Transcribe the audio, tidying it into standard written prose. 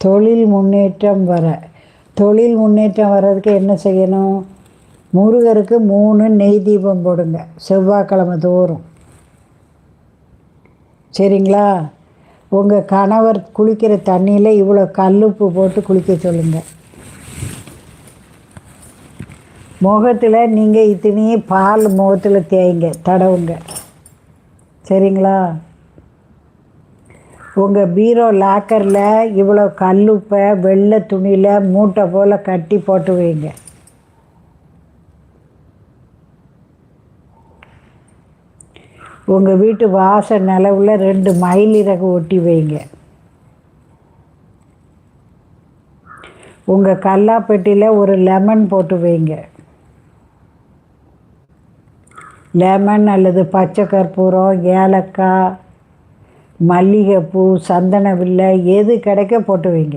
தொழில் முன்னேற்றம் வர்றதுக்கு என்ன செய்யணும்? முருகருக்கு 3 நெய் தீபம் போடுங்க செவ்வாய்க்கிழமை தோறும். சரிங்களா? உங்கள் கணவர் குளிக்கிற தண்ணியில் இவ்வளோ கல்லுப்பு போட்டு குளிக்க சொல்லுங்கள். முகத்தில் நீங்கள் இத்தனையே பால் முகத்தில் தேய்ங்க, தடவுங்க. சரிங்களா? உங்கள் பீரோ லாக்கரில் இவ்வளோ கல்லுப்பை வெள்ளை துணியில் மூட்டை போல் கட்டி போட்டு வைங்க. உங்கள் வீட்டு வாச நிலவில் 2 மயில் இறகு ஒட்டி வைங்க. உங்கள் கல்லாப்பெட்டியில் ஒரு லெமன் போட்டு வைங்க. லெமன் அல்லது பச்சை கற்பூரம், ஏலக்காய், மல்லிகைப்பூ, சந்தன வில்லை எது கிடைக்க போட்டு வைங்க.